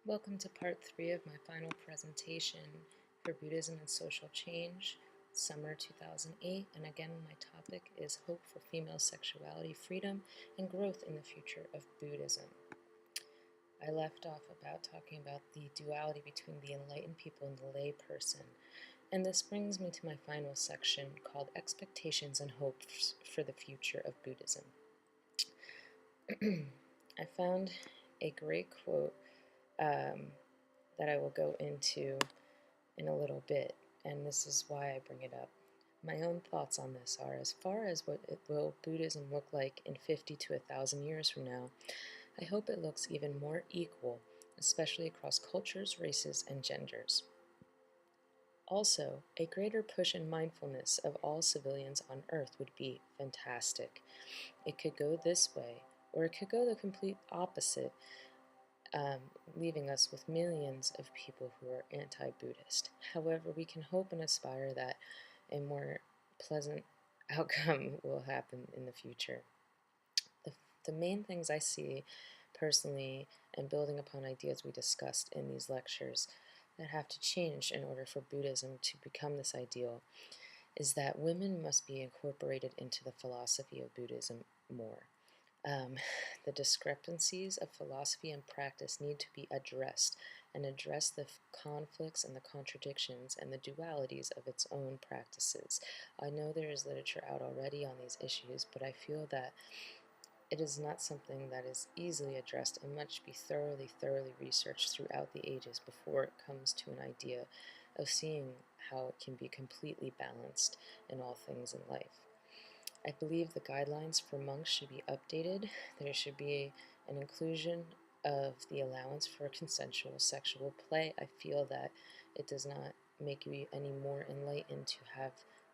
Welcome to part 3 of my final presentation for Buddhism and Social Change, summer 2008, and again my topic is Hope for Female Sexuality, Freedom, and Growth in the Future of Buddhism. I left off about talking about the duality between the enlightened people and the lay person, and this brings me to my final section called Expectations and Hopes for the Future of Buddhism. I found a great quote that I will go into in a little bit, and this is why I bring it up. My own thoughts on this are, as far as what will Buddhism look like in 50 to 1,000 years from now, I hope it looks even more equal, especially across cultures, races, and genders. Also, a greater push in mindfulness of all civilians on Earth would be fantastic. It could go this way, or it could go the complete opposite, leaving us with millions of people who are anti-Buddhist. However, we can hope and aspire that a more pleasant outcome will happen in the future. The main things I see personally, and building upon ideas we discussed in these lectures, that have to change in order for Buddhism to become this ideal, is that women must be incorporated into the philosophy of Buddhism more. The discrepancies of philosophy and practice need to be addressed, and address the conflicts and the contradictions and the dualities of its own practices. I know there is literature out already on these issues, but I feel that it is not something that is easily addressed and must be thoroughly researched throughout the ages before it comes to an idea of seeing how it can be completely balanced in all things in life. I believe the guidelines for monks should be updated. There should be an inclusion of the allowance for consensual sexual play. I feel that it does not make you any more enlightened to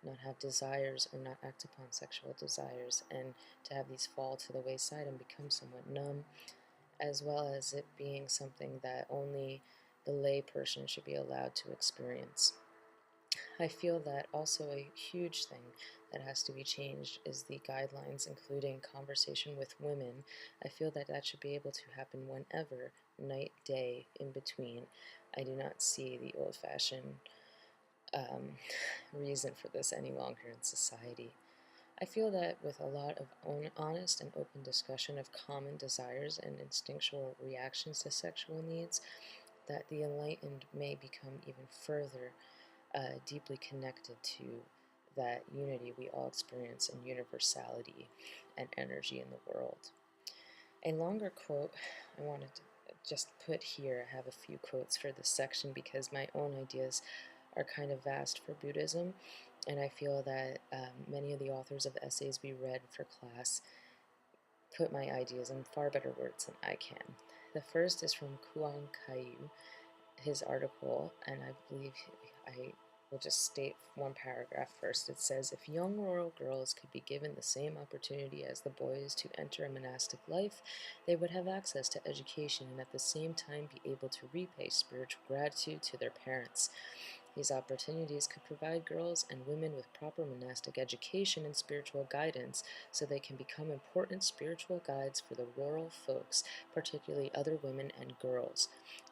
not have desires or not act upon sexual desires, and to have these fall to the wayside and become somewhat numb, as well as it being something that only the lay person should be allowed to experience. I feel that also a huge thing that has to be changed is the guidelines, including conversation with women. I feel that that should be able to happen whenever, night, day, in between. I do not see the old-fashioned reason for this any longer in society. I feel that with a lot of honest and open discussion of common desires and instinctual reactions to sexual needs, that the enlightened may become even further deeply connected to that unity we all experience in universality and energy in the world. A longer quote I wanted to just put here. I have a few quotes for this section because my own ideas are kind of vast for Buddhism, and I feel that many of the authors of the essays we read for class put my ideas in far better words than I can. The first is from Kuan Kayu, his article, and I believe I will just state one paragraph first. It says, if young rural girls could be given the same opportunity as the boys to enter a monastic life, they would have access to education and at the same time be able to repay spiritual gratitude to their parents. These opportunities could provide girls and women with proper monastic education and spiritual guidance so they can become important spiritual guides for the rural folks, particularly other women and girls.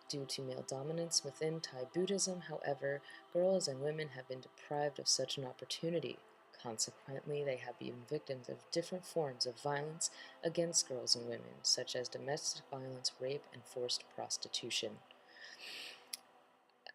Due to male dominance within Thai Buddhism, however, girls and women have been deprived of such an opportunity. Consequently, they have been victims of different forms of violence against girls and women, such as domestic violence, rape, and forced prostitution.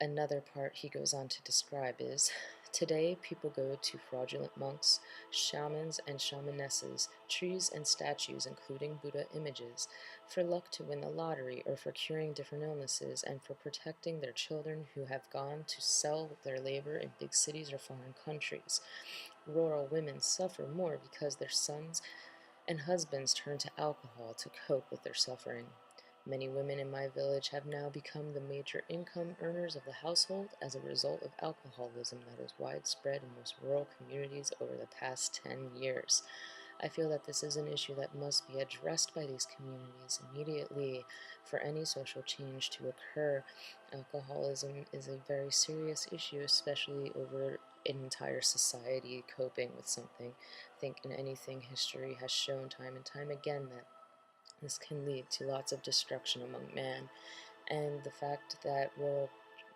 Another part he goes on to describe is, today people go to fraudulent monks, shamans and shamanesses, trees and statues including Buddha images, for luck to win the lottery or for curing different illnesses and for protecting their children who have gone to sell their labor in big cities or foreign countries. Rural women suffer more because their sons and husbands turn to alcohol to cope with their suffering. Many women in my village have now become the major income earners of the household as a result of alcoholism that is widespread in most rural communities over the past 10 years. I feel that this is an issue that must be addressed by these communities immediately for any social change to occur. Alcoholism is a very serious issue, especially over an entire society coping with something. I think in anything, history has shown time and time again that this can lead to lots of destruction among man and the fact that world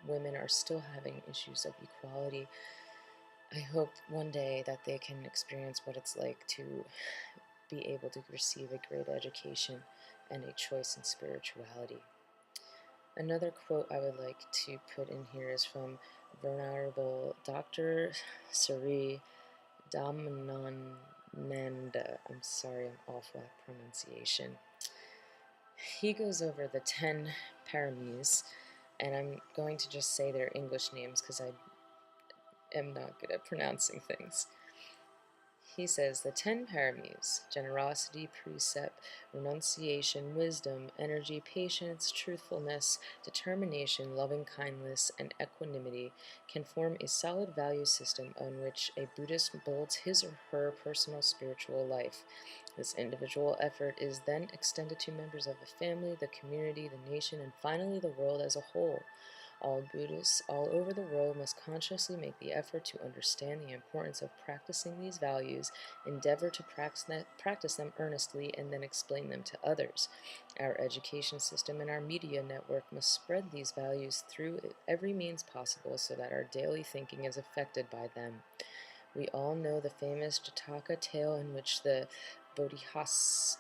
women are still having issues of equality. I hope one day that they can experience what it's like to be able to receive a great education and a choice in spirituality. Another quote I would like to put in here is from Venerable Dr. Sri Damananda. I'm sorry, I'm awful at pronunciation. He goes over the 10 paramis, and I'm going to just say their English names because I am not good at pronouncing things. He says the 10 paramis: generosity, precept, renunciation, wisdom, energy, patience, truthfulness, determination, loving kindness, and equanimity can form a solid value system on which a Buddhist builds his or her personal spiritual life. This individual effort is then extended to members of the family, the community, the nation, and finally the world as a whole. All Buddhists all over the world must consciously make the effort to understand the importance of practicing these values, endeavor to practice them earnestly, and then explain them to others. Our education system and our media network must spread these values through every means possible so that our daily thinking is affected by them. We all know the famous Jataka tale in which the Bodhisattva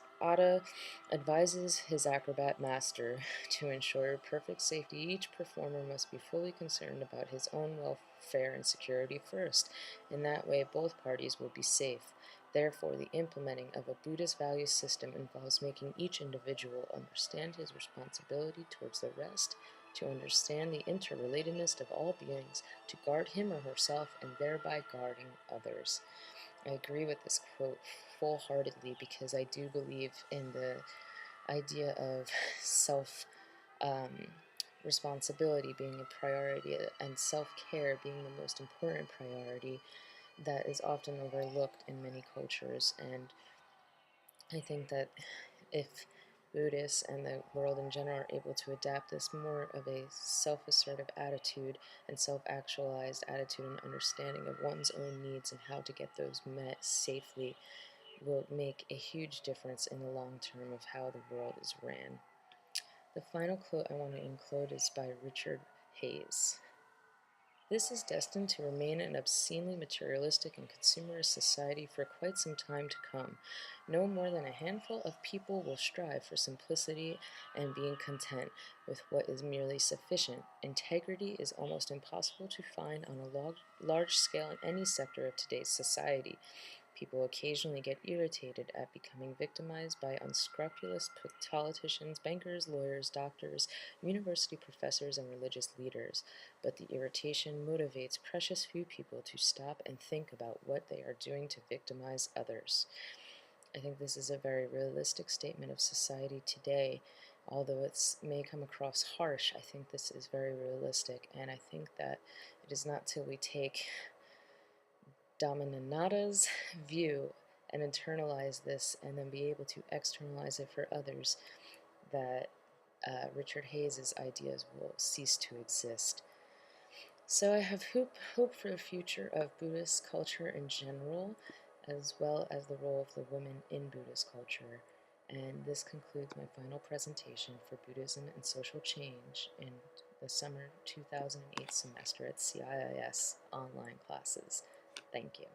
advises his acrobat master to ensure perfect safety. Each performer must be fully concerned about his own welfare and security first. In that way, both parties will be safe. Therefore, the implementing of a Buddhist value system involves making each individual understand his responsibility towards the rest, to understand the interrelatedness of all beings, to guard him or herself, and thereby guarding others. I agree with this quote full-heartedly because I do believe in the idea of self responsibility being a priority and self-care being the most important priority that is often overlooked in many cultures. And I think that if Buddhists and the world in general are able to adapt this more of a self-assertive attitude and self-actualized attitude and understanding of one's own needs and how to get those met safely, will make a huge difference in the long term of how the world is ran. The final quote I want to include is by Richard Hayes. This is destined to remain an obscenely materialistic and consumerist society for quite some time to come. No more than a handful of people will strive for simplicity and being content with what is merely sufficient. Integrity is almost impossible to find on a large scale in any sector of today's society. People occasionally get irritated at becoming victimized by unscrupulous politicians, bankers, lawyers, doctors, university professors, and religious leaders. But the irritation motivates precious few people to stop and think about what they are doing to victimize others. I think this is a very realistic statement of society today. Although it may come across harsh, I think this is very realistic, and I think that it is not till we take Dhammananada's view and internalize this and then be able to externalize it for others that Richard Hayes' ideas will cease to exist. So I have hope for the future of Buddhist culture in general, as well as the role of the women in Buddhist culture. And this concludes my final presentation for Buddhism and Social Change in the summer 2008 semester at CIIS online classes. Thank you.